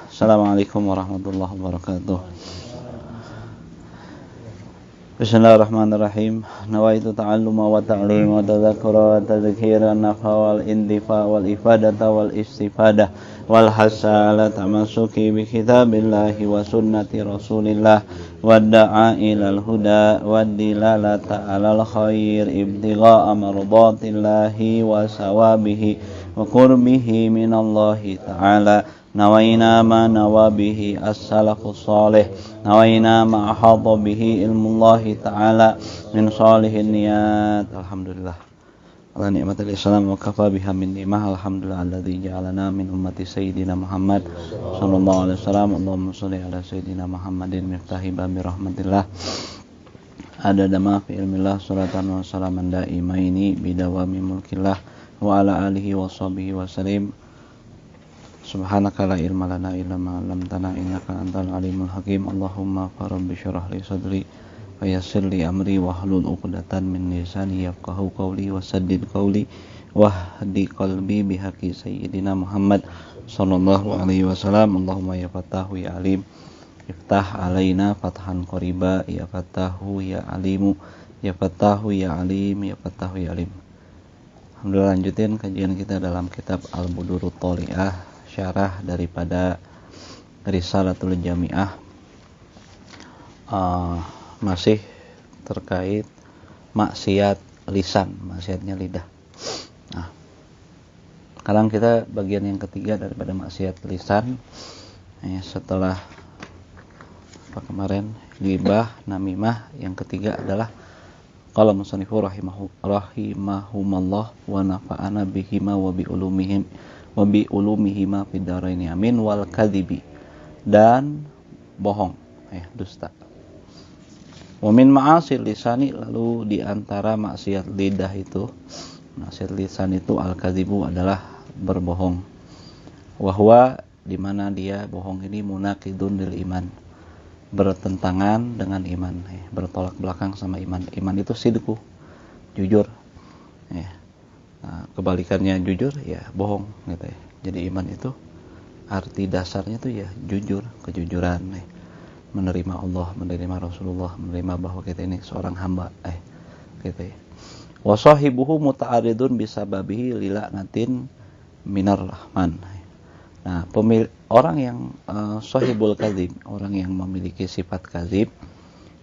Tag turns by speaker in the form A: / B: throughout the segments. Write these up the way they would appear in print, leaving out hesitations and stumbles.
A: Assalamualaikum warahmatullahi wabarakatuh. Bismillahirrahmanirrahim. Nawaitu ta'alluma wa ta'lima wa tadzakkura wa tadhkira an-nafa wal indifa wal ifadata wal istifadah wal hasala tamassuki bi kitabillahi wa sunnati rasulillah wa da'a ilal huda wa dilalata alal khair ibtigha'a mardatillahi wa sawabihi wa qurbihi minallahi ta'ala. Nawaina ma nawabihi as-salafus salih, nawaina ma ahata bihi ilmullahi ta'ala min salihin niyat. Alhamdulillah ala ni'matil islam wa kafa biha min ni'mah. Alhamdulillah alladzi ja'alana min ummati sayyidina Muhammad sallallahu alaihi wasallam. Allahumma shalli ala sayyidina Muhammadin miftahi babi rahmatillah adada ma fi ilmillah suratan wa salaman daimaini bidawami mulkillah wa ala alihi wa sahbihi wa sallim. Subhanaka la ilma lana illa ma 'allamtana innaka antal alimul hakim. Allahumma rabbi shrah li sadri wa yassir li amri wahlul 'uqdatam min lisani yafqahu qawli wa saddid qawli wahdi qalbi bihaqqi sayyidina Muhammad sallallahu alaihi wasallam. Allahumma ya Fattahu ya Alim iftah alaina fathan qariba ya Fattahu ya Alimu ya Fattahu ya Alim ya Fattahu ya Alim. Alhamdulillah, lanjutin kajian kita dalam kitab Al-Budurut Thali'ah, syarah daripada Risalatul Jami'ah, masih terkait maksiat lisan, maksiatnya lidah. Nah, sekarang kita bagian yang ketiga daripada maksiat lisan. Setelah apa kemarin ghibah, namimah, yang ketiga adalah qala musannifu rahimahumallah wa nafa'ana bihima wa bi ulumihima fid dharaini amin wal kadhibi, dan bohong, dusta. Wa min ma'asil lisani, lalu di antara maksiat lidah itu, maksiat lisan itu al-kadhibu adalah berbohong. Wa huwa, di mana dia bohong ini munaqidun lil iman, bertentangan dengan iman, bertolak belakang sama iman. Iman itu sidqu, jujur. Nah, kebalikannya jujur ya bohong gitu ya. Jadi iman itu arti dasarnya tuh ya jujur, kejujuran, menerima Allah, menerima Rasulullah, menerima bahwa kita ini seorang hamba, gitu ya. Wa sahibuhu muta'aridun bisababihi lila'natin minar rahman. Nah, orang yang sahibul kadzib, orang yang memiliki sifat kadzib,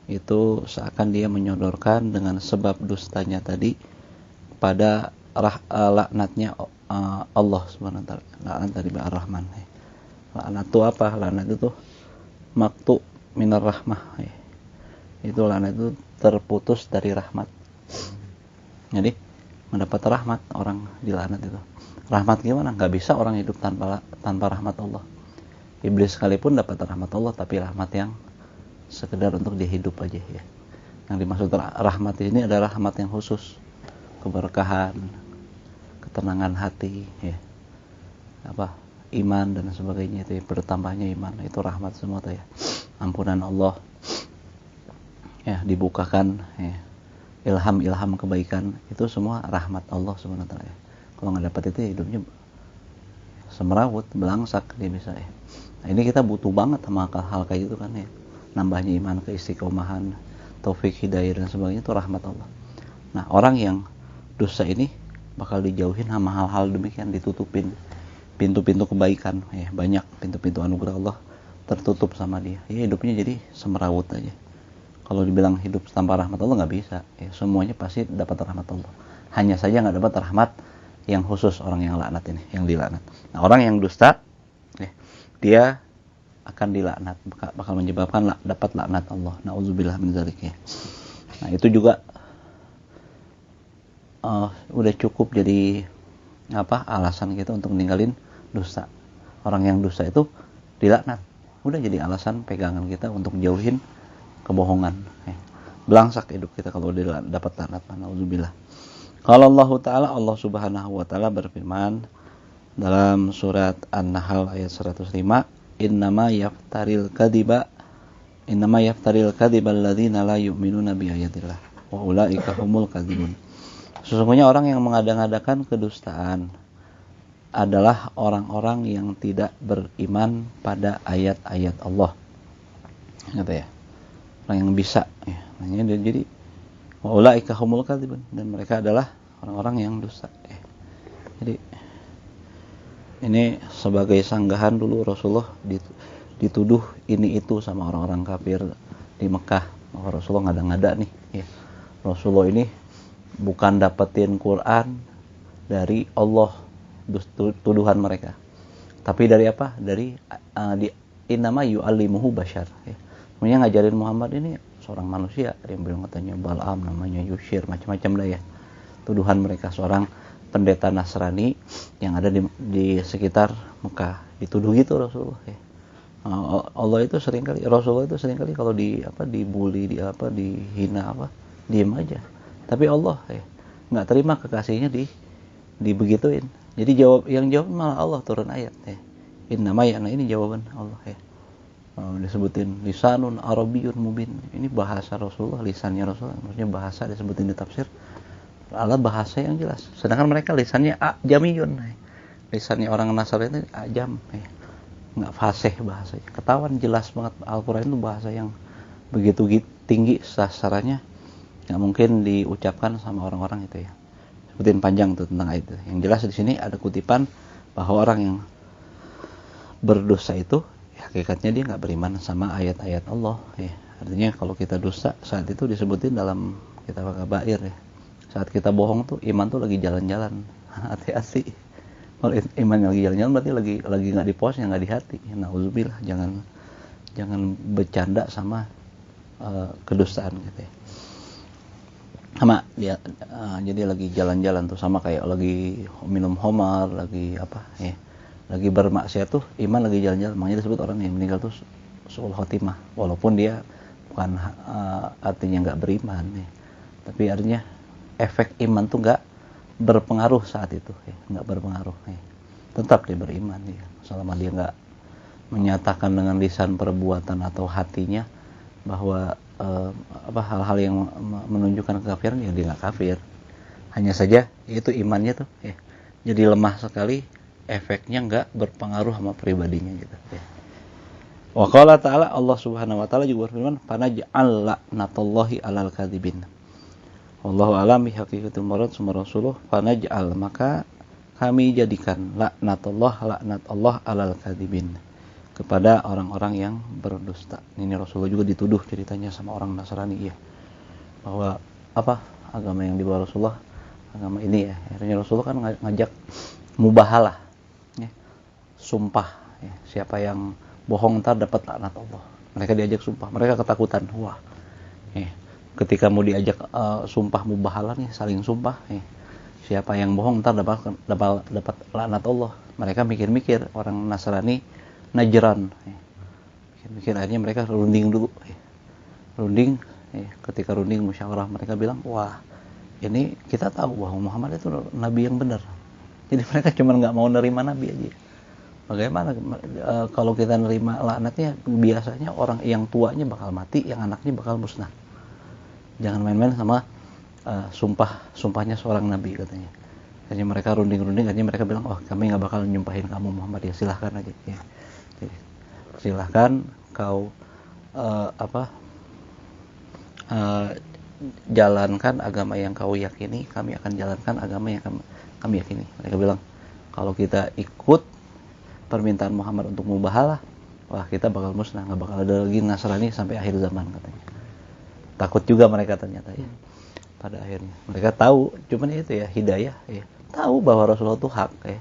A: itu seakan dia menyodorkan dengan sebab dustanya tadi pada laknatnya Allah Subhanahu wa taala. Laknat dari Ar-Rahman. Laknat itu apa? Laknat itu maktu minar rahmah. Itu laknat itu terputus dari rahmat. Jadi mendapat rahmat orang dilaknat itu. Rahmat gimana? Enggak bisa orang hidup tanpa rahmat Allah. Iblis sekalipun dapat rahmat Allah, tapi rahmat yang sekedar untuk dia hidup aja ya. Yang dimaksud rahmat ini adalah rahmat yang khusus, keberkahan, ketenangan hati, ya, iman dan sebagainya, itu bertambahnya iman, itu rahmat semua tuh ya. Ampunan Allah, ya, dibukakan, ya, ilham kebaikan, itu semua rahmat Allah Subhanahu wa taala ya. Kalau nggak dapat itu hidupnya semerawut, belangsak dia bisa ya. Nah, ini kita butuh banget sama hal kayak gitu kan ya. Nambahnya iman, keistiqomahan, taufik, hidayah dan sebagainya, itu rahmat Allah. Nah, orang yang dosa ini bakal dijauhin sama hal-hal demikian, ditutupin pintu-pintu kebaikan ya, banyak pintu-pintu anugerah Allah tertutup sama dia. Ya, hidupnya jadi semerawut aja. Kalau dibilang hidup tanpa rahmat Allah nggak bisa ya, semuanya pasti dapat rahmat Allah. Hanya saja nggak dapat rahmat yang khusus orang yang laknat ini, yang dilaknat. Nah, orang yang dusta ya, dia akan dilaknat, bakal menyebabkan dapat laknat Allah. Nauzubillah min dzalik ya. Nah, itu juga udah cukup jadi alasan kita untuk ninggalin dusta. Orang yang dusta itu dilaknat, udah jadi alasan pegangan kita untuk jauhin kebohongan. Belangsak hidup kita kalau udah dapat laknat. Nauzubillah. Kalau Allah Subhanahu wa taala berfirman dalam surat An-Nahl ayat 105, innama yaftaril kadhiba alladzina la yu'minuna bi ayatillah wa ulaika humul kadzibun. Sesungguhnya orang yang mengada-ngadakan kedustaan adalah orang-orang yang tidak beriman pada ayat-ayat Allah. Gitu ya. Orang yang bisa ya. Jadi ulaika humul kadzibun, dan mereka adalah orang-orang yang dusta. Jadi ini sebagai sanggahan dulu Rasulullah dituduh ini itu sama orang-orang kafir di Mekah. Oh, Rasulullah ngada-ngada nih ya. Rasulullah ini bukan dapetin Quran dari Allah, tuduhan mereka. Tapi dari apa? Dari innama yu'allimuhu bashar ya. Sebenarnya ngajarin Muhammad ini seorang manusia. Ada yang bilang katanya Bal'am, namanya Yushir, macam-macam dah ya. Tuduhan mereka seorang pendeta Nasrani yang ada di sekitar Mekah. Dituduh gitu Rasulullah ya. Allah itu seringkali, Rasulullah itu seringkali kalau dibully, dihina diem aja. Tapi Allah ya nggak terima kekasihnya dibegituin. Jadi yang jawab malah Allah, turun ayat ya. Innama ya, nah ini jawaban Allah ya. Disebutin lisanun arabiyyun mubin. Ini bahasa Rasulullah, lisannya Rasulullah. Maksudnya bahasa disebutin di tafsir adalah bahasa yang jelas. Sedangkan mereka lisannya ajamiyun. Lisannya orang Nasrani itu ajam ya. Nggak fasih bahasanya. Ketahuan jelas banget Al-Quran itu bahasa yang begitu tinggi sasarannya. Nggak mungkin diucapkan sama orang-orang itu ya. Sebutin panjang tuh tentang ayat itu. Yang jelas di sini ada kutipan bahwa orang yang berdosa itu hakikatnya dia nggak beriman sama ayat-ayat Allah ya. Artinya kalau kita dosa saat itu disebutin dalam kitab Kabair ya. Saat kita bohong tuh iman tuh lagi jalan-jalan. Hati-hati. Kalau iman lagi jalan-jalan berarti lagi nggak di posnya, nggak di hati. Nauzubillah, jangan bercanda sama kedustaan gitu ya. Sama dia jadi lagi jalan-jalan tuh sama kayak lagi minum khamar, lagi apa ya. Lagi bermaksiat tuh iman lagi jalan-jalan. Makanya disebut orang yang meninggal tuh su'ul khotimah, walaupun dia bukan artinya nggak beriman ya. Tapi artinya efek iman tuh nggak berpengaruh saat itu ya. Nggak berpengaruh ya. Tetap dia beriman ya. Selama dia nggak menyatakan dengan lisan, perbuatan atau hatinya bahwa hal-hal yang menunjukkan kekafiran, ya dia nggak kafir. Hanya saja itu imannya tuh ya jadi lemah sekali, efeknya nggak berpengaruh sama pribadinya gitu ya. Wa qala ta'ala, Allah Subhanahu wa taala juga berfirman, "Fanaj'al la'natallahi 'alal kadzibin." Wallahu a'lam bihaqiqatil murad summa rasuluh. Fanaj'al, maka kami jadikan laknat Allah 'alal kadzibin, kepada orang-orang yang berdusta. Ini Rasulullah juga dituduh ceritanya sama orang Nasrani ya. Bahwa agama yang dibawa Rasulullah, agama ini ya. Akhirnya Rasulullah kan ngajak mubahalah. Ya. Sumpah ya. Siapa yang bohong ntar dapat laknat Allah. Mereka diajak sumpah, mereka ketakutan. Wah. Ya. Ketika mau diajak sumpah mubahalah nih, saling sumpah ya. Siapa yang bohong ntar dapat laknat Allah. Mereka mikir-mikir, orang Nasrani Najran ya. Mikir akhirnya mereka runding dulu ya. Runding ya. Ketika runding musyawarah, mereka bilang, wah ini kita tahu bahwa Muhammad itu nabi yang benar. Jadi mereka cuma nggak mau nerima nabi aja. Bagaimana kalau kita nerima laknatnya, biasanya orang yang tuanya bakal mati, yang anaknya bakal musnah. Jangan main-main sama sumpahnya seorang nabi katanya. Akhirnya mereka runding, akhirnya mereka bilang, oh kami nggak bakal nyumpahin kamu Muhammad, ya silahkan aja ya. Jadi, silahkan kau jalankan agama yang kau yakini, kami akan jalankan agama yang kami yakini. Mereka bilang, kalau kita ikut permintaan Muhammad untuk mubahalah, wah kita bakal musnah, nggak bakal ada lagi Nasrani sampai akhir zaman katanya. Takut juga mereka ternyata ya. Pada akhirnya mereka tahu, cuman itu ya hidayah ya, tahu bahwa Rasulullah itu hak ya.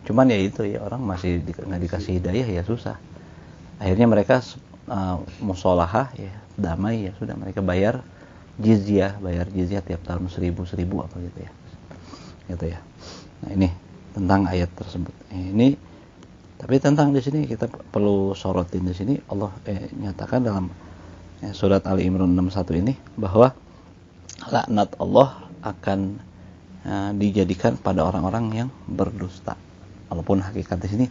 A: Cuman ya itu ya, orang masih nggak dikasih hidayah ya susah. Akhirnya mereka musolahah ya, damai ya sudah, mereka bayar jizyah tiap tahun 1000 apa gitu ya. Gitu ya. Nah, ini tentang ayat tersebut. Ini tapi tentang di sini kita perlu sorotin di sini, Allah nyatakan dalam surat Ali Imran 61 ini bahwa laknat Allah akan dijadikan pada orang-orang yang berdusta. Walaupun hakikat di sini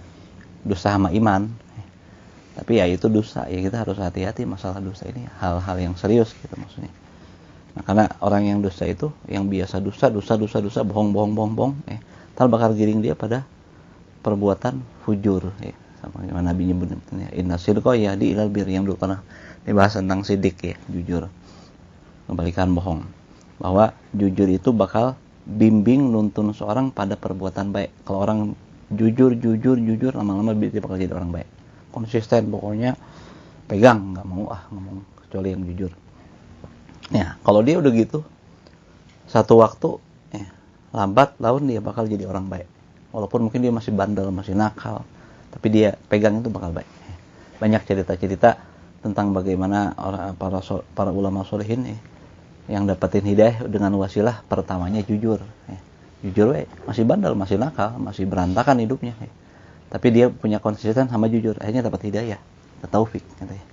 A: dosa sama iman, tapi ya itu dosa ya, kita harus hati-hati masalah dosa ini, hal-hal yang serius gitu maksudnya. Nah, karena orang yang dosa itu yang biasa dosa bohong Tal bakal giring dia pada perbuatan fujur, ya. Sama yang Nabi nyebutnya, inna sidqa yahdi ilal bir, yang dulu pernah dibahas tentang sidik, ya, jujur, kebalikan bohong. Bahwa jujur itu bakal bimbing nuntun seorang pada perbuatan baik. Kalau orang jujur, lama-lama dia bakal jadi orang baik. Konsisten, pokoknya pegang, nggak mau ngomong kecuali yang jujur. Ya, kalau dia udah gitu, satu waktu lambat laun dia bakal jadi orang baik. Walaupun mungkin dia masih bandel, masih nakal, tapi dia pegang itu bakal baik. Banyak cerita-cerita tentang bagaimana para ulama solehin yang dapetin hidayah dengan wasilah pertamanya jujur. Jujur masih bandel, masih nakal, masih berantakan hidupnya. Tapi dia punya konsisten sama jujur, akhirnya dapat hidayah, taufik, gitu ya.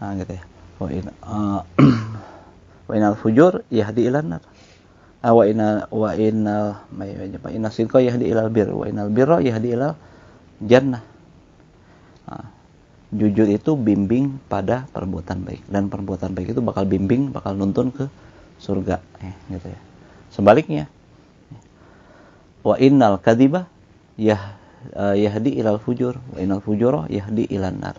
A: Nah, gitu ya. Wa inal fujur yahdi ilan nar. Wa inna sidqa yahdi ilal bir, wa inal birra yahdi ilal jannah. Nah, jujur itu bimbing pada perbuatan baik, dan perbuatan baik itu bakal bimbing, bakal nuntun ke surga, gitu ya. Sebaliknya, wa innal kadhiba yahdi ilal fujur, wa innal fujura yahdi ilan nar.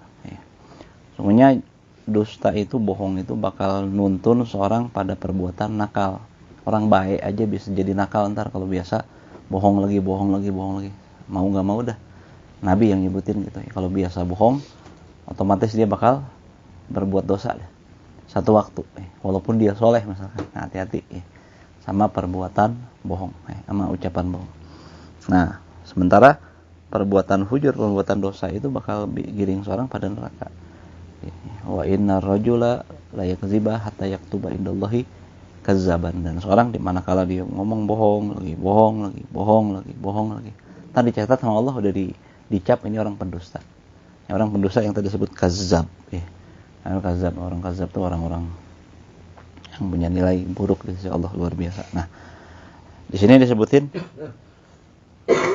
A: Semuanya dusta itu, bohong itu bakal nuntun seorang pada perbuatan nakal. Orang baik aja bisa jadi nakal ntar kalau biasa bohong lagi. Mau nggak mau dah. Nabi yang nyebutin gitu ya. Kalau biasa bohong, otomatis dia bakal berbuat dosa deh. Satu waktu, walaupun dia soleh misalkan. Nah, hati-hati sama perbuatan bohong, sama ucapan bohong. Nah, sementara perbuatan fujur, perbuatan dosa itu bakal giring seorang pada neraka. Wa inna rajula la yakziba hatta yaktuba indallahi kazzaban. Dan seorang di manakala dia ngomong bohong lagi, tadi dicatat sama Allah udah dicap ini orang pendusta. Orang pendusta yang tadi disebut kazzab, Orang kazzab itu orang-orang yang punya nilai buruk di sisi Allah luar biasa. Nah, di sini disebutin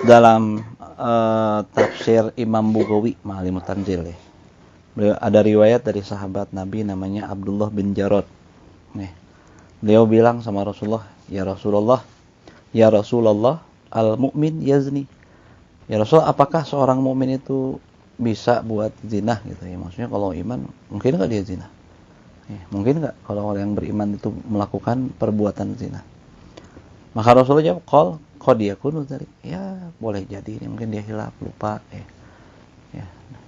A: dalam tafsir Imam Bugawi Ma'alimut Tanzil, ada riwayat dari sahabat Nabi namanya Abdullah bin Jarod. Beliau bilang sama Rasulullah, ya Rasulullah, al-mu'min yazni. Ya Rasul, apakah seorang mukmin itu bisa buat zina gitu ya? Maksudnya kalau iman, mungkin nggak dia zina? Mungkin nggak kalau orang yang beriman itu melakukan perbuatan zina? Maka Rasulullah jawab, qad yakunu dzalik. Ya, boleh jadi, mungkin dia hilaf, lupa,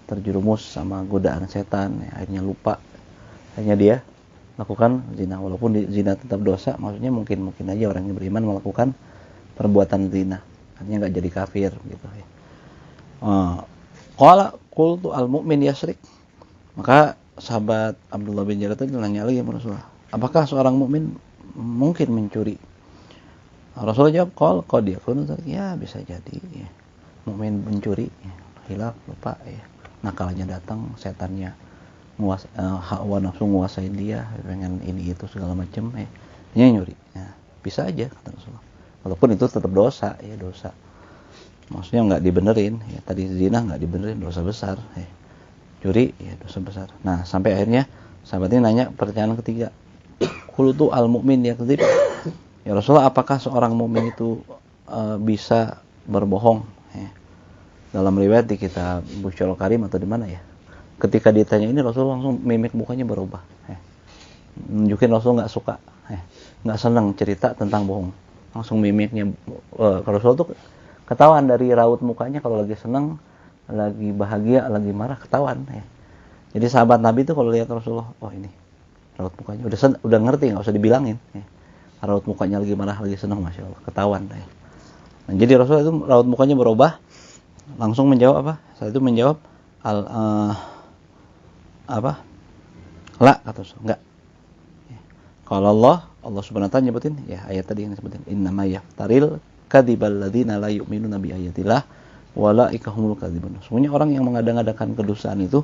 A: terjerumus sama godaan setan, akhirnya lupa, akhirnya dia lakukan zina. Walaupun zina tetap dosa, maksudnya mungkin aja orang yang beriman melakukan perbuatan zina, artinya nggak jadi kafir gitu ya. Qala qultu al-mu'min yasrik. Maka sahabat Abdullah bin Jarad itu nanya lagi kepada Rasulullah, apakah seorang mukmin mungkin mencuri? Rasulullah jawab, qad yakunu dzalik. Ya, bisa jadi mukmin mencuri, hilaf, lupa, nakalnya datang, setannya hawa nafsu nguasain dia, pengen ini itu segala macam, dia nyuri. Bisa aja kata Rasulullah. Walaupun itu tetap dosa, dosa. Maksudnya nggak dibenerin, tadi zina nggak dibenerin, dosa besar. Curi, dosa besar. Nah, sampai akhirnya sahabat ini nanya pertanyaan ketiga, qultu al-mu'min yakdzib. Ya Rasulullah, apakah seorang mukmin itu bisa berbohong? Dalam riwayat di kitab Busyrul Karim atau di mana ya? Ketika ditanya ini, Rasul langsung mimik mukanya berubah. Nunjukin Rasul nggak suka, nggak senang cerita tentang bohong. Langsung mimiknya, Rasul tuh ketahuan dari raut mukanya kalau lagi senang, lagi bahagia, lagi marah, ketahuan. Jadi sahabat Nabi itu kalau lihat Rasulullah, ini raut mukanya udah ngerti, nggak usah dibilangin. Raut mukanya lagi marah, lagi senang, masya Allah, ketahuan. Nah, jadi Rasul itu raut mukanya berubah, langsung menjawab apa? Saat itu menjawab La, kata Rasul, enggak. Kalau Allah Subhanahu wa ta'ala nyebutin ayat tadi yang disebutin, innama yaftaril kadzibal ladzina la yu'minuna bi ayatillah walaika humul kadzibun. Semuanya orang yang mengada-ngadakan kedustaan itu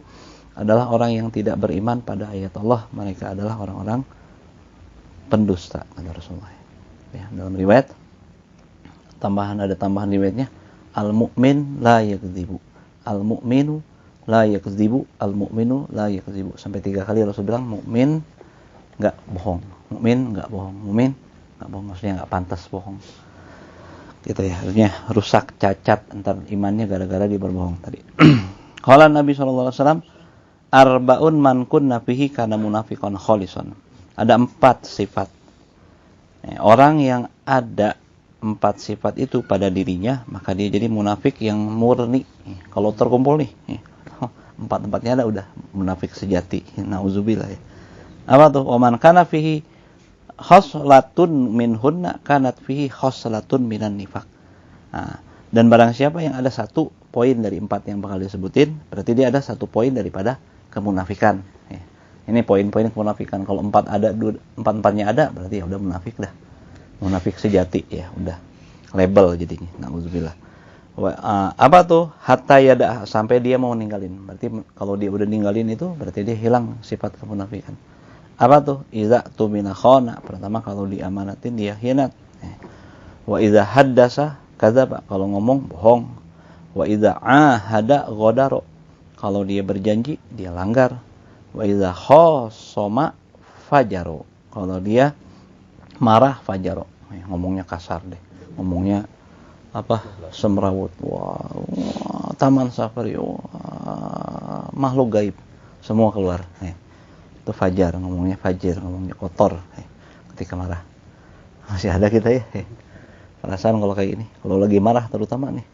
A: adalah orang yang tidak beriman pada ayat Allah, mereka adalah orang-orang pendusta, kata Rasulullah. Dalam riwayat ada tambahan riwayatnya, al-mu'min la yakdzibu, al-mu'minu la yakdzibu, al-mu'minu la yakdzibu. Sampai 3 kali Rasul bilang mukmin enggak bohong, maksudnya enggak pantas bohong. Gitu ya, artinya rusak, cacat antar imannya gara-gara dia berbohong tadi. Qala Nabi sallallahu alaihi wasallam, arba'un man kunna fihi kana munafiqan khalisan. Ada 4 sifat. Orang yang ada 4 sifat itu pada dirinya, maka dia jadi munafik yang murni. Kalau terkumpul nih, 4-4-nya ada, udah munafik sejati. Nauzubillah ya. Apa tuh? Wa man kana fihi khoslatun minhunna kanat fihi khoslatun minan nifaq. Nah, dan barang siapa yang ada 1 poin dari 4 yang bakal disebutin, berarti dia ada 1 poin daripada kemunafikan. Ya. Ini poin-poin kemunafikan. Kalau 4 ada, 4-4-nya ada, berarti ya udah munafik dah. Munafik sejati ya, udah label jadinya. Nauzubillah. Apa tuh? Hatta yada, sampai dia mau ninggalin. Berarti kalau dia udah ninggalin itu, berarti dia hilang sifat kemunafikan. Apa tuh? Idza tumina khana. Pertama kalau diamanatin dia khianat. Wa idza haddasa kadzaba. Kalau ngomong bohong. Wa idza ahada ghadara. Kalau dia berjanji dia langgar. Wa idza khasama fajaro. Kalau dia marah fajaro. Ngomongnya kasar deh. Ngomongnya apa? Semrawut. Wah, taman safari. Wah, makhluk gaib. Semua keluar. Itu fajar, ngomongnya fajir, ngomongnya kotor ketika marah. Masih ada kita ya perasaan kalau kayak gini, kalau lagi marah terutama nih,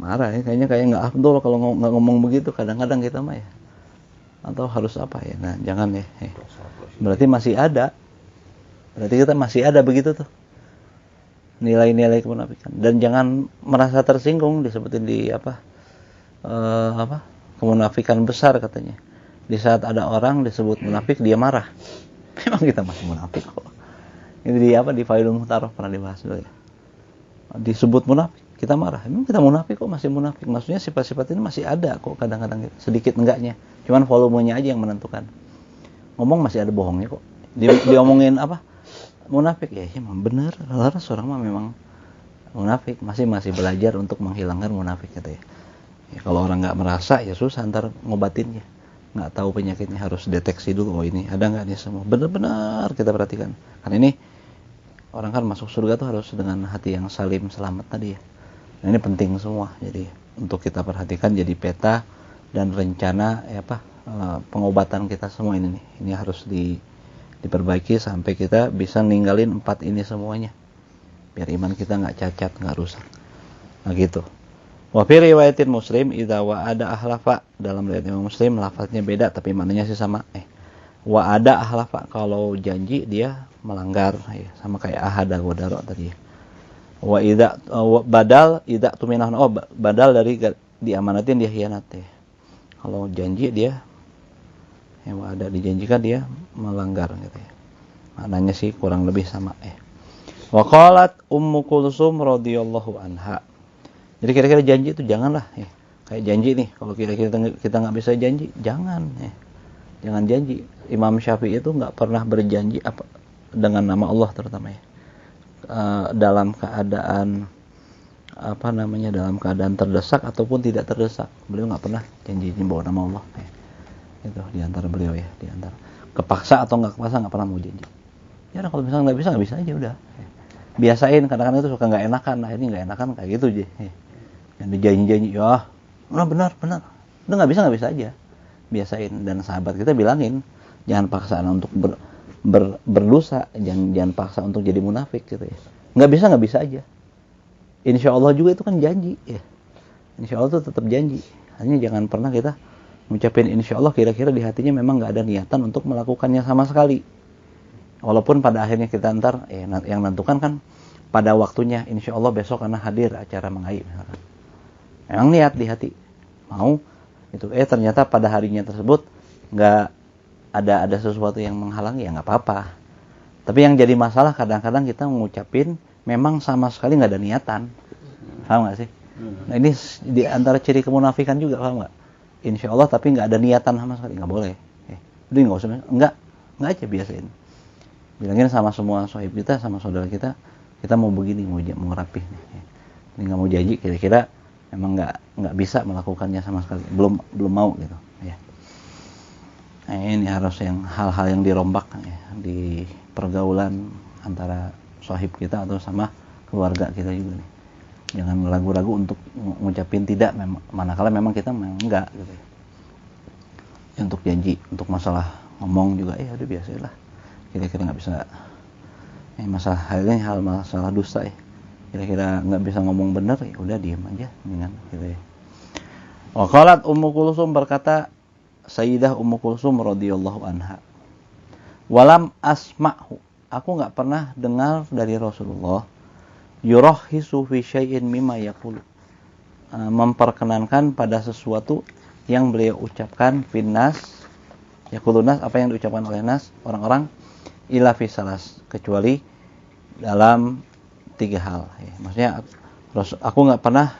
A: marah ya, kayaknya nggak afdol kalau nggak ngomong begitu. Kadang-kadang kita mah ya, atau harus apa ya, nah jangan ya. Berarti masih ada, berarti kita masih ada begitu tuh nilai-nilai kemunafikan. Dan jangan merasa tersinggung disebutin di kemunafikan besar katanya. Di saat ada orang disebut munafik, dia marah. Memang kita masih munafik kok. Ini di Faidul Muhtaroh pernah dibahas dulu ya. Disebut munafik, kita marah. Memang kita munafik kok, masih munafik. Maksudnya sifat-sifat ini masih ada kok kadang-kadang gitu. Sedikit enggaknya. Cuman volumenya aja yang menentukan. Ngomong masih ada bohongnya kok. Diomongin apa? Munafik ya, memang benar. Laras orang mah memang munafik, masih belajar untuk menghilangkan munafik gitu ya. Kalau orang nggak merasa ya susah ntar ngobatinnya. Nggak tahu penyakitnya, harus deteksi dulu. Oh ini ada nggak nih semua, benar-benar kita perhatikan. Karena ini orang kan masuk surga tuh harus dengan hati yang salim, selamat tadi ya. Nah, ini penting semua, jadi untuk kita perhatikan jadi peta dan rencana pengobatan kita semua ini nih. Ini harus diperbaiki sampai kita bisa ninggalin 4 ini semuanya, biar iman kita nggak cacat, nggak rusak. Nah gitu. Wa fi riwayatin Muslim idza wa'ada ahlafa, dalam riwayat Imam Muslim lafaznya beda tapi maknanya sih sama. Wa'ada ahlafa, kalau janji dia melanggar ya, sama kayak ahada ghadara tadi. Wa idza badal idza tuminah, badal dari diamanatin dia khianat ya. Kalau janji dia wa'ada, dijanjikan dia melanggar gitu ya. Maknanya sih kurang lebih sama ya. Wa qalat Ummu Kulsum radhiyallahu anha. Jadi kira-kira janji itu janganlah ya. Kayak janji nih, kalau kira-kira kita nggak bisa janji, jangan ya. Jangan janji. Imam Syafi'i itu nggak pernah berjanji apa dengan nama Allah terutama ya. Dalam keadaan dalam keadaan terdesak ataupun tidak terdesak. Beliau nggak pernah janji bawa nama Allah ya. Itu di antara beliau ya, di antara kepaksa atau nggak kepaksa nggak pernah mau janji. Ya kalau misalnya nggak bisa aja udah. Ya. Biasain, kadang-kadang itu suka nggak enakan, nah ini nggak enakan kayak gitu aja. Ya. Yang dijanji-janji, ya benar. Udah nggak bisa aja. Biasain, dan sahabat kita bilangin, jangan paksaan untuk berdosa, jangan paksa untuk jadi munafik gitu ya. Nggak bisa aja. Insya Allah juga itu kan janji ya. Insya Allah itu tetap janji. Hanya jangan pernah kita ngucapin insya Allah kira-kira di hatinya memang nggak ada niatan untuk melakukannya sama sekali. Walaupun pada akhirnya kita ntar yang menentukan kan pada waktunya, insya Allah besok karena hadir acara mengaib misalkan. Memang niat di hati mau itu, ternyata pada harinya tersebut nggak ada sesuatu yang menghalangi, ya nggak apa-apa. Tapi yang jadi masalah kadang-kadang kita mengucapin memang sama sekali nggak ada niatan, paham nggak sih? Nah ini di antara ciri kemunafikan juga, paham nggak? Insya Allah tapi nggak ada niatan sama sekali, nggak boleh. Jadi nggak usah, nggak aja biasain. Bilangin sama semua sahib kita, sama saudara kita mau begini, mau rapih nih. Ini nggak mau janji, kira-kira memang nggak bisa melakukannya sama sekali, belum mau gitu ya. Nah, ini harus hal-hal yang dirombak ya, di pergaulan antara sahib kita atau sama keluarga kita juga nih. Jangan ragu-ragu untuk ngucapin tidak, manakala memang kita memang enggak gitu ya. Untuk janji, untuk masalah ngomong juga udah biasa lah. Kira-kira nggak bisa masalah halnya masalah dusta ya. Kira-kira nggak bisa ngomong bener ya udah diam aja mendingan gitu ya. Waqalat Ummu Kulsum, berkata Sayyidah Ummu Kulsum radhiyallahu anha, walam asma'hu, aku nggak pernah dengar dari Rasulullah yurahisu fi syai'in mimma yaqulu, memperkenankan pada sesuatu yang beliau ucapkan finnas, yaqulunas, apa yang diucapkan oleh nas, orang-orang, ila fi salas, kecuali dalam 3 hal ya. Maksudnya aku nggak pernah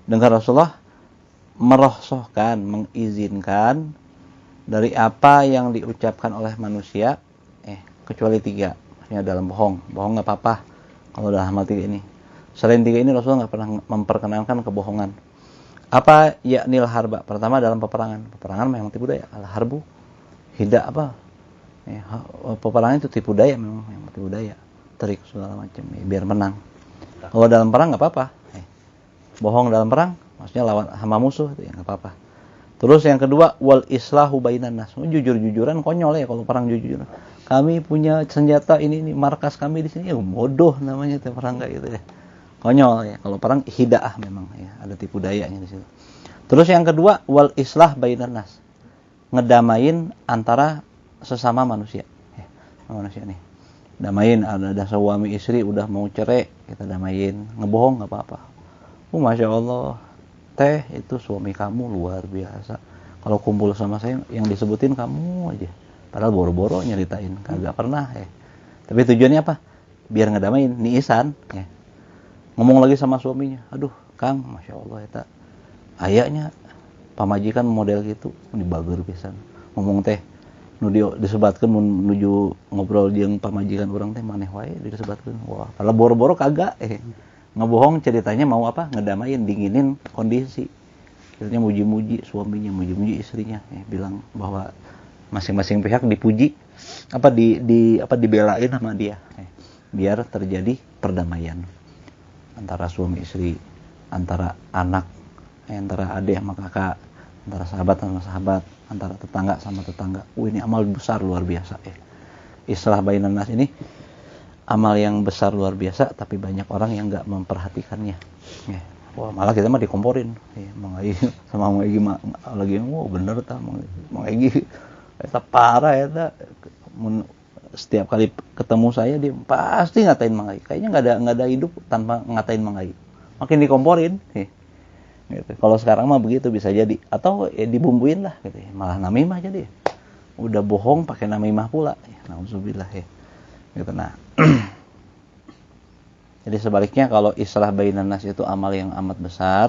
A: dengar Rasulullah merohsohkan, mengizinkan dari apa yang diucapkan oleh manusia kecuali 3. Maksudnya dalam bohong nggak apa-apa kalau dalam hal 3 ini. Selain 3 ini Rasulullah nggak pernah memperkenankan kebohongan. Apa yaknil harba? Pertama dalam peperangan memang tipu daya. Al harbu hidak apa? Peperangan itu tipu daya, memang tipu daya, trik segala macam biar menang. Kalau dalam perang nggak apa-apa. Bohong dalam perang maksudnya lawan sama musuh itu nggak apa-apa. Terus yang kedua, wal islahu bainan nas. Jujur-jujuran konyol ya kalau perang jujur. Kami punya senjata ini markas kami di sini, bodoh namanya itu perang kayak gitu ya. Konyol ya. Kalau perang hidaah memang ya, ada tipu dayanya di situ. Terus yang kedua, wal islah bainan nas. Ngedamain antara sesama manusia. Manusia nih. Damain, ada suami istri udah mau cerai, kita damain. Ngebohong enggak apa-apa. Masya Allah. Teh itu suami kamu luar biasa. Kalau kumpul sama saya yang disebutin kamu aja. Padahal boro-boro nyeritain, kagak pernah ya. Tapi tujuannya apa? Biar ngedamain, niisan ya. Ngomong lagi sama suaminya, aduh Kang, Masya Allah ya tak. Ayahnya pamajikan model gitu, dibager pisan. Ngomong teh, disebatkan menuju ngobrol jeung pamajikan orang teh maneh wae disebatkan. Wah, padahal boro-boro kagak ngebohong ceritanya mau apa? Ngedamain, dinginin kondisi. Akhirnya muji-muji suaminya, muji-muji istrinya, bilang bahwa masing-masing pihak dipuji, dibelain sama dia, biar terjadi perdamaian antara suami istri, antara anak, antara adik sama kakak, antara sahabat sama sahabat, antara tetangga sama tetangga. Ini amal besar luar biasa ya. Islah bainan nas ini amal yang besar luar biasa, tapi banyak orang yang nggak memperhatikannya. Wah, malah kita mah dikomporin, Mang Egi sama Mang Egi lagi bener tah Mang Egi eta parah eta. Setiap kali ketemu saya dia pasti ngatain Mang Egi. Kayaknya nggak ada hidup tanpa ngatain Mang Egi. Makin dikomporin, gitu. Kalau sekarang mah begitu bisa jadi, atau dibumbuin lah, gitu. Malah namimah jadi. Udah bohong pakai namimah pula. Nauzubillah ya. Gitu nah. Jadi sebaliknya kalau islah bainan nas itu amal yang amat besar,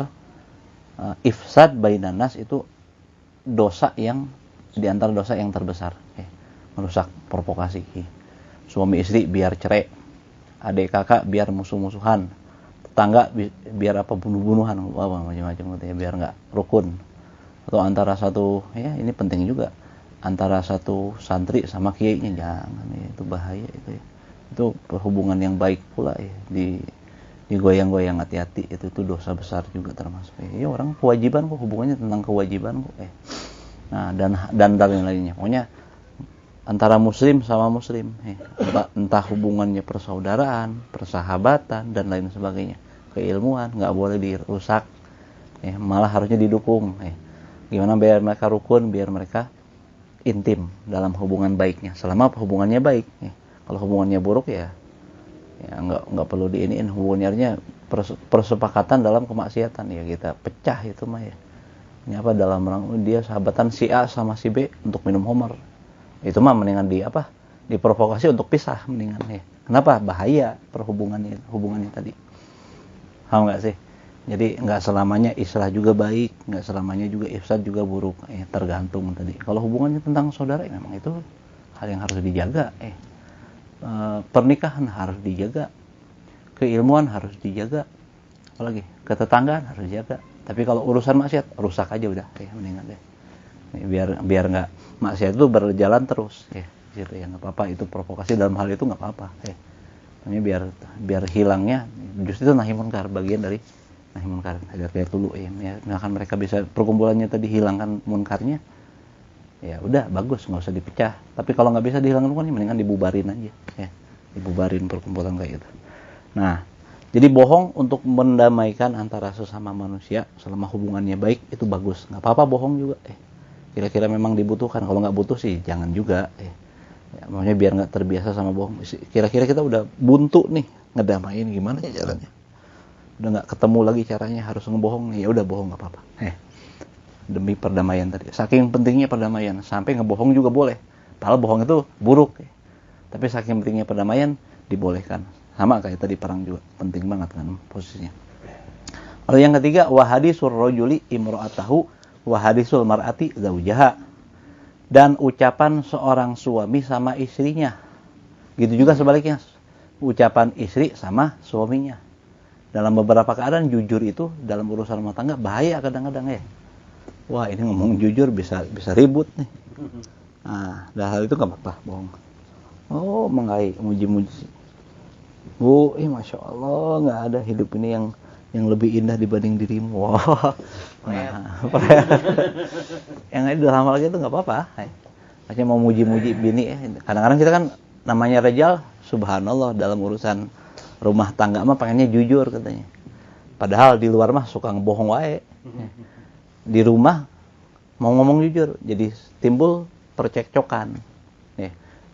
A: ifsad bainan nas itu dosa yang di antara dosa yang terbesar. Merusak, provokasi. Suami istri biar cerai, adik kakak biar musuh-musuhan, tetangga biar bunuh-bunuhan, macam-macam gitu ya, biar nggak rukun. Atau antara satu, ini penting juga, antara satu santri sama kiainya, jangan itu bahaya itu ya. Itu hubungan yang baik pula ya, digoyang-goyang, hati-hati, itu dosa besar juga termasuk. Orang kewajiban kok, hubungannya tentang kewajiban kok. Nah, dan lain-lainnya. Pokoknya antara muslim sama muslim, entah hubungannya persaudaraan, persahabatan dan lain sebagainya, keilmuan nggak boleh dirusak, malah harusnya didukung. Gimana biar mereka rukun, biar mereka intim dalam hubungan baiknya, selama hubungannya baik. Kalau hubungannya buruk ya nggak perlu diiniin, hubungannya persepakatan dalam kemaksiatan ya kita pecah itu mah ya. Ini apa, dalam dia sahabatan si A sama si B untuk minum homer. Itu mah mendingan diprovokasi untuk pisah mendingan ya. Kenapa? Bahaya hubungannya tadi. Paham nggak sih? Jadi nggak selamanya islah juga baik, nggak selamanya juga ifsad juga buruk. Tergantung tadi. Kalau hubungannya tentang saudara, memang itu hal yang harus dijaga. Pernikahan harus dijaga, keilmuan harus dijaga, apalagi ketetanggaan harus dijaga. Tapi kalau urusan maksiat, rusak aja udah, mendingan deh. Biar nggak maksiat itu berjalan terus, gitu ya, nggak apa-apa. Itu provokasi dalam hal itu nggak apa-apa. Ini biar hilangnya justru itu nahi munkar, bagian dari nahi munkar. Ada kayak dulu ya, misalkan mereka bisa perkumpulannya tadi hilangkan munkarnya, ya udah bagus, nggak usah dipecah. Tapi kalau nggak bisa dihilangkan munkarnya, mendingan dibubarin aja, ya dibubarin perkumpulan kayak gitu. Nah, jadi bohong untuk mendamaikan antara sesama manusia selama hubungannya baik itu bagus. Nggak apa-apa bohong juga. Kira-kira memang dibutuhkan. Kalau nggak butuh sih jangan juga. Ya, makanya biar nggak terbiasa sama bohong. Kira-kira kita udah buntu nih ngedamain, gimana ya caranya? Udah nggak ketemu lagi caranya, harus ngebohong nih, ya udah bohong nggak apa-apa. Demi perdamaian tadi. Saking pentingnya perdamaian, sampai ngebohong juga boleh. Padahal bohong itu buruk. Tapi saking pentingnya perdamaian dibolehkan. Sama kayak tadi perang juga, penting banget kan posisinya. Lalu yang ketiga, wahadisul rajuli imra'atahu wahadisul mar'ati zaujaha. Dan ucapan seorang suami sama istrinya. Gitu juga sebaliknya. Ucapan istri sama suaminya. Dalam beberapa keadaan jujur itu dalam urusan rumah tangga bahaya kadang-kadang ya. Wah, ini ngomong jujur bisa ribut nih. Nah, dah hal itu enggak apa-apa, bohong. Oh, mengai, muji-muji. Bu, Masya Allah, nggak ada hidup ini yang lebih indah dibanding dirimu. Wah, yang itu lama lagi itu nggak apa-apa. Macam mau muji-muji bini, kadang-kadang kita kan namanya rejal, subhanallah dalam urusan rumah tangga mah pengennya jujur katanya. Padahal di luar mah suka ngebohong wae. Di rumah mau ngomong jujur, jadi timbul percekcokan.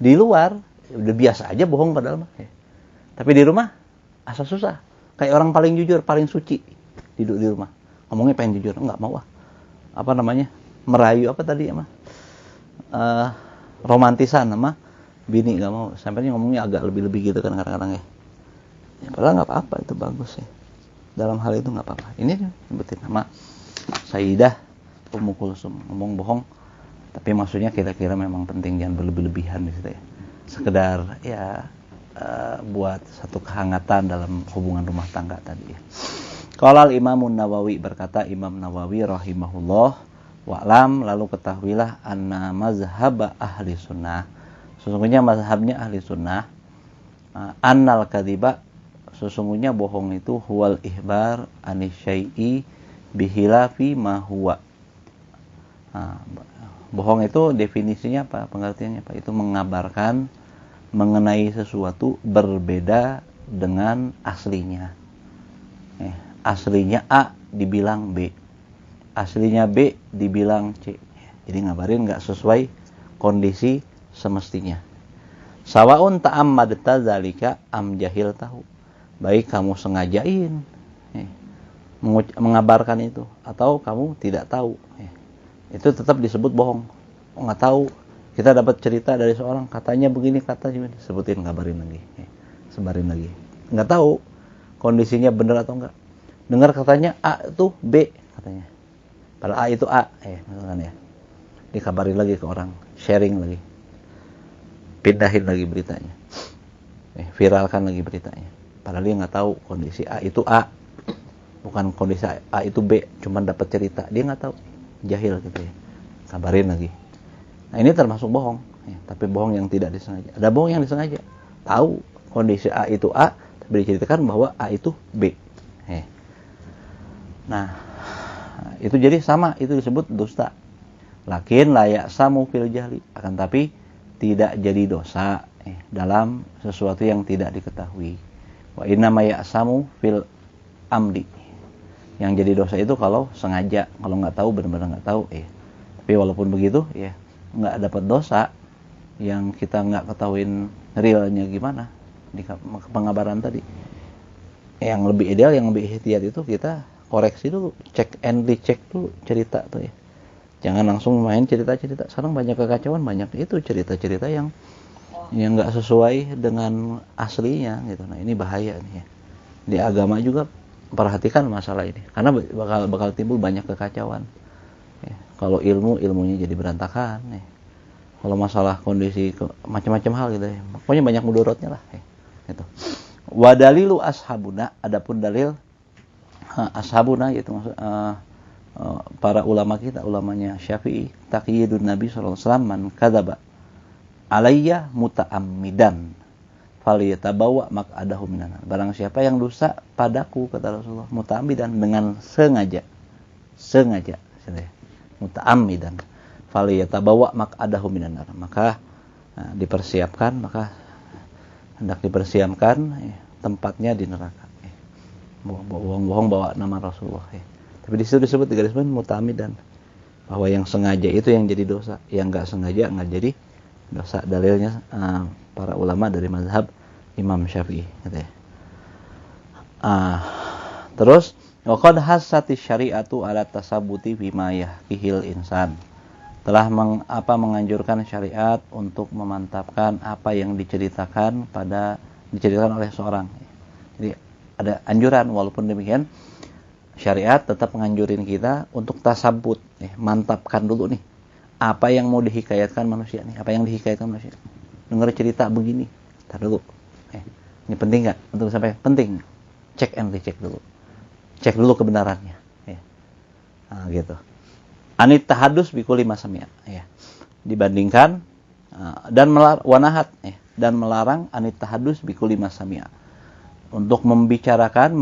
A: Di luar udah biasa aja bohong padahal mah. Tapi di rumah asa susah. Kayak orang paling jujur, paling suci di rumah. Ngomongnya pengen jujur, enggak mau ah. Apa namanya? Merayu apa tadi ya mah? Romantisan sama bini enggak mau. Sampainya ngomongnya agak lebih-lebih gitu kan kadang-kadang ya. Padahal enggak apa-apa, itu bagus ya. Dalam hal itu enggak apa-apa. Ini sebutin nama Sayyidah Ummu Kulsum, ngomong bohong. Tapi maksudnya kira-kira memang penting, jangan berlebih-lebihan di situ ya. Sekedar ya buat satu kehangatan dalam hubungan rumah tangga tadi ya. Qala Imam Nawawi, berkata Imam Nawawi rahimahullah, wa'lam, lalu ketahuilah anna mazhab ahli sunnah, sesungguhnya mazhabnya ahli sunnah, annal kadhiba, sesungguhnya bohong itu huwal ihbar anisyai'i bihilafi ma huwa. Bohong itu definisinya apa? Pengertiannya apa? Itu mengabarkan mengenai sesuatu berbeda dengan aslinya. Aslinya A dibilang B, aslinya B dibilang C. Jadi ngabarin nggak sesuai kondisi semestinya. Sawaun ta'ammadta zalika am jahil tahu. Baik kamu sengajain mengabarkan itu atau kamu tidak tahu. Itu tetap disebut bohong. Nggak tahu. Kita dapat cerita dari seorang, katanya begini, katanya sebutin, kabarin lagi, sebarin lagi. Nggak tahu kondisinya benar atau enggak. Dengar katanya A itu B katanya. Padahal A itu A, misalkan ya. Dikabarin lagi ke orang, sharing lagi. Pindahin lagi beritanya. Viralkan lagi beritanya. Padahal dia nggak tahu kondisi A itu A. Bukan kondisi A itu B, cuma dapat cerita. Dia nggak tahu. Jahil gitu ya. Kabarin lagi. Nah, ini termasuk bohong, tapi bohong yang tidak disengaja. Ada bohong yang disengaja. Tahu kondisi A itu A, tapi diceritakan bahwa A itu B. Nah, itu jadi sama, itu disebut dusta. Lakin layak samu fil jahli, akan tapi tidak jadi dosa dalam sesuatu yang tidak diketahui. Wa inna ma ya'samu fil amdi. Yang jadi dosa itu kalau sengaja, kalau nggak tahu, benar-benar nggak tahu. Tapi walaupun begitu, ya nggak dapat dosa yang kita nggak ketahuin realnya gimana di pengabaran tadi. Yang lebih ideal, yang lebih ihtiyat itu kita koreksi dulu, cek and recheck dulu cerita tuh ya. Jangan langsung main cerita-cerita. Sekarang banyak kekacauan, banyak itu cerita-cerita yang nggak sesuai dengan aslinya gitu. Nah ini bahaya nih ya. Di agama juga perhatikan masalah ini, karena bakal timbul banyak kekacauan. Kalau ilmunya jadi berantakan. Kalau masalah kondisi macam-macam hal gitu ya. Pokoknya banyak mudorotnya lah. Gitu. Wa dalilu ashabuna, adapun dalil ashabuna yaitu para ulama kita, ulamanya Syafi'i, taqyidun Nabi sallallahu alaihi wasallam man kadzaba alayya muta'ammidan. faliyatabawa maq'adahu minan nar. Barang siapa yang dusta padaku, kata Rasulullah, muta'ammidan, dengan sengaja, muta'ammidan, faliyatabawa maq'adahu minan nar, maka hendak dipersiapkan tempatnya di neraka. Bohong-bohong bawa nama Rasulullah. Tapi di situ disebut, di garis bawah, muta'ammidan, bahwa yang sengaja itu yang jadi dosa, yang nggak sengaja nggak jadi dosa. Dalilnya para ulama dari mazhab Imam Syafi'i, gitu ya. Terus waqad hassati syari'atu ala tasabbuti bima yahkihil insan. Telah menganjurkan syariat untuk memantapkan apa yang diceritakan oleh seorang. Jadi ada anjuran, walaupun demikian syariat tetap menganjurin kita untuk tasabbut, mantapkan dulu nih apa yang mau dihikayatkan manusia nih, apa yang dihikayatkan manusia. Dengar cerita begini, tar dulu. Ini penting nggak untuk sampai penting? Cek and recheck dulu. Cek dulu kebenarannya. Gitu. Anit tahadus bikuli masami'a. Dibandingkan dan wanahat dan melarang anit tahadus bikuli masami'a. Untuk membicarakan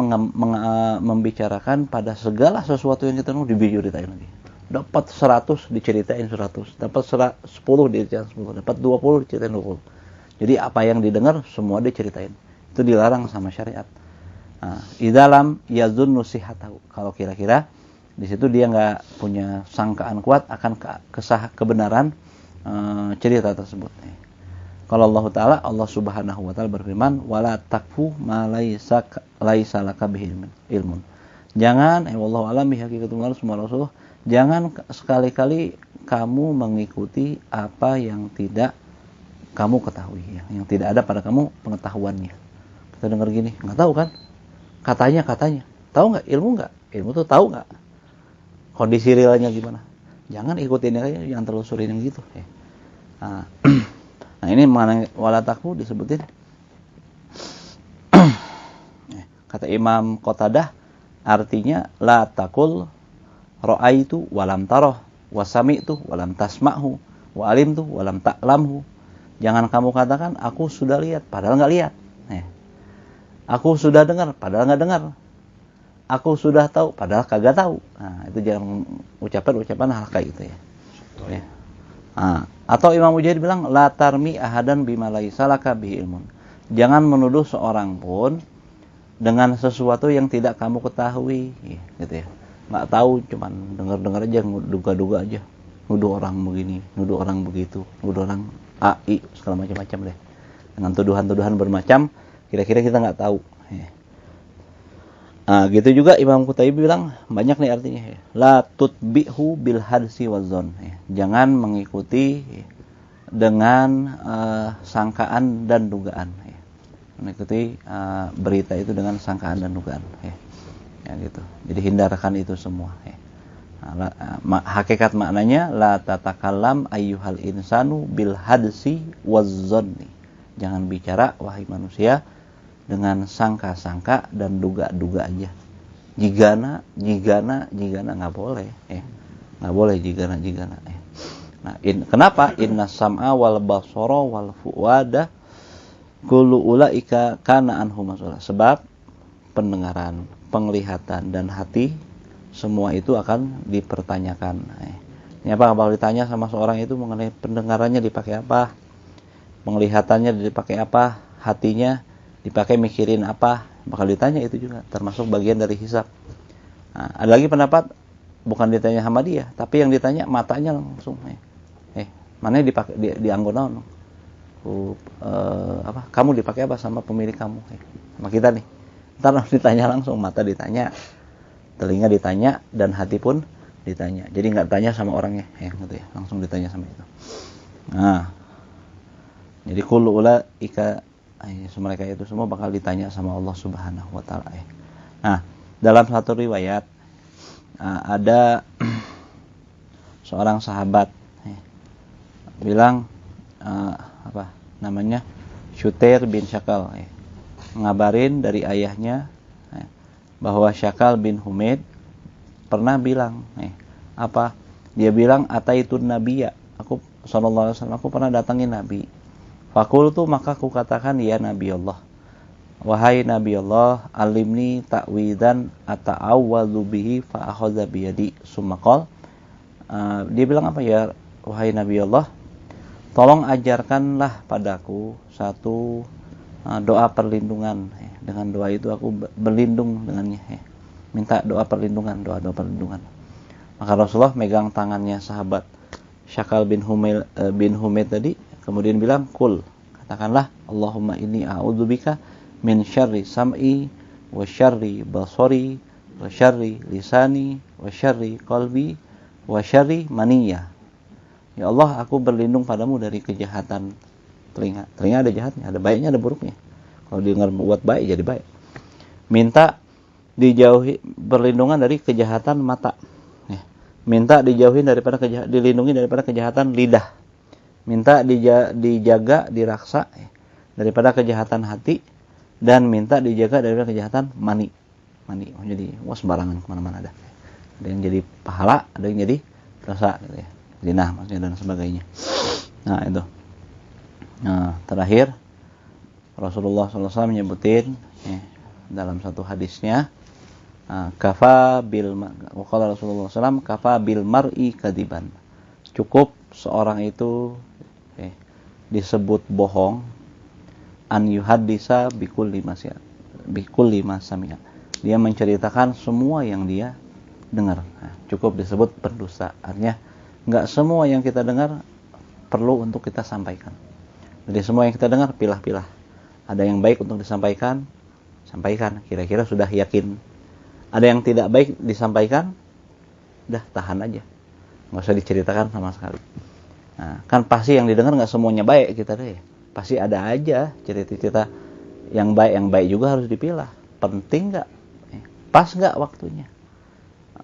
A: pada segala sesuatu yang kita diceritain lagi. Dapat 100 diceritain 100, dapat 10 diceritain 10, dapat 20 diceritain 20. Jadi apa yang didengar semua diceritain. Itu dilarang sama syariat. Idalam yazunnu sihhatahu. Kalau kira-kira di situ dia nggak punya sangkaan kuat akan kebenaran cerita tersebut. Kalau Allah Subhanahu wa taala berfirman, wala takfu ma laisa laka bihi ilmun. Jangan, wallahu alam bihaqieqatul Rasulullah, jangan sekali-kali kamu mengikuti apa yang tidak kamu ketahui, yang tidak ada pada kamu pengetahuannya. Kita dengar gini, nggak tahu kan? Katanya. Tahu nggak? Ilmu tuh tahu nggak? Kondisi realnya gimana? Jangan ikutin yang telusurin yang gitu. Nah ini mengenai wala takfu disebutin. Kata Imam Qatadah, artinya la takul ra'aitu walam taroh, wa sami'tu walam tasma'hu, wa alimtu walam ta'lamhu. Jangan kamu katakan aku sudah lihat padahal nggak lihat. Aku sudah dengar padahal nggak dengar. Aku sudah tahu padahal kagak tahu. Nah, itu jangan ucapan hal kayak gitu ya. Atau Imam Mujahid bilang la tarmi ahadan bima laisa laka bihi ilmun. Jangan menuduh seorang pun dengan sesuatu yang tidak kamu ketahui, gitu ya. Nggak tahu, cuman dengar-dengar aja, duga-duga aja. Nuduh orang begini, nuduh orang begitu, nuduh orang AI, segala macam-macam deh. Dengan tuduhan-tuduhan bermacam, kira-kira kita nggak tahu. Gitu juga Imam Qutaibah bilang, banyak nih artinya. La tutbihu bil hadsi wazon. Jangan mengikuti dengan sangkaan dan dugaan. Mengikuti berita itu dengan sangkaan dan dugaan. Gitu. Jadi hindarkan itu semua. Hakikat maknanya la tatakallam ayyuhal insanu bil hadsi wazonni. Jangan bicara wahai manusia dengan sangka-sangka dan duga-duga aja. Jigana nggak boleh. Nggak boleh jigana. Nah, kenapa? Inna sam'a wal basara wal fuada kullu ulaika kana anhu mas'ula. Sebab pendengaran, penglihatan dan hati semua itu akan dipertanyakan. Ini apa bakal ditanya sama seorang itu mengenai pendengarannya dipakai apa? Penglihatannya dipakai apa? Hatinya dipakai mikirin apa? Bakal ditanya itu juga, termasuk bagian dari hisab. Ada lagi pendapat bukan ditanya sama dia, tapi yang ditanya matanya langsung. Mana dipakai di anggonaon? Kamu dipakai apa sama pemilik kamu? Sama kita nih. Ntar ditanya langsung, mata ditanya, telinga ditanya, dan hati pun ditanya. Jadi nggak tanya sama orangnya, gitu ya. Langsung ditanya sama itu. Nah, jadi kullu ulaika, mereka itu semua bakal ditanya sama Allah Subhanahu wa taala. Nah, dalam satu riwayat ada seorang sahabat bilang Syuter bin Syakal ngabarin dari ayahnya bahwa Syakal bin Humaid pernah bilang dia bilang ataitun nabiyya, aku sallallahu alaihi wasallam, aku pernah datangin Nabi Fakultu maka ku katakan, ya Nabi Allah, wahai Nabi Allah, alimni ta'widan ata'awwadhu bihi fa akhadha biyadi summa qala. Dia bilang apa ya, wahai Nabi Allah, tolong ajarkanlah padaku satu doa perlindungan. Dengan doa itu aku berlindung dengannya. Minta doa perlindungan, doa perlindungan. Maka Rasulullah megang tangannya sahabat Syakal bin Humaid tadi, kemudian bilang, kul, katakanlah, Allahumma inni a'udzubika min syarri sam'i wa syarri basari wa syarri lisani wa syarri qalbi wa syarri maniyah. Ya Allah, aku berlindung padamu dari kejahatan telinga. Telinga ada jahatnya, ada baiknya, ada buruknya. Kalau dengar buat baik jadi baik. Minta dijauhi perlindungan dari kejahatan mata. Minta dilindungi daripada kejahatan lidah. Minta dijaga, diraksa daripada kejahatan hati, dan minta dijaga daripada kejahatan mani. Jadi sembarangan kemana-mana ada. Ada yang jadi pahala, ada yang jadi dosa, gitu ya. Zina maksudnya dan sebagainya. Nah itu. Nah terakhir Rasulullah SAW menyebutin dalam satu hadisnya, kafa bil waqala Rasulullah SAW, kafa bil mar'i kadiban. Cukup seorang itu disebut bohong, an yuhaddisa bikulli ma sami'a. Dia menceritakan semua yang dia dengar. Cukup disebut pendusta. Artinya enggak semua yang kita dengar perlu untuk kita sampaikan. Jadi semua yang kita dengar pilah-pilah. Ada yang baik untuk disampaikan, sampaikan. Kira-kira sudah yakin. Ada yang tidak baik disampaikan, udah tahan aja, nggak usah diceritakan sama sekali. Nah, kan pasti yang didengar nggak semuanya baik kita deh. Pasti ada aja cerita-cerita yang baik juga harus dipilah. Penting nggak? Pas nggak waktunya?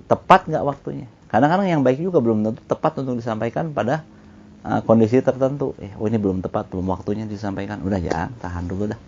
A: Tepat nggak waktunya? Kadang-kadang yang baik juga belum tentu tepat untuk disampaikan pada kondisi tertentu. Ini belum tepat, belum waktunya disampaikan. Udah ya, tahan dulu dah.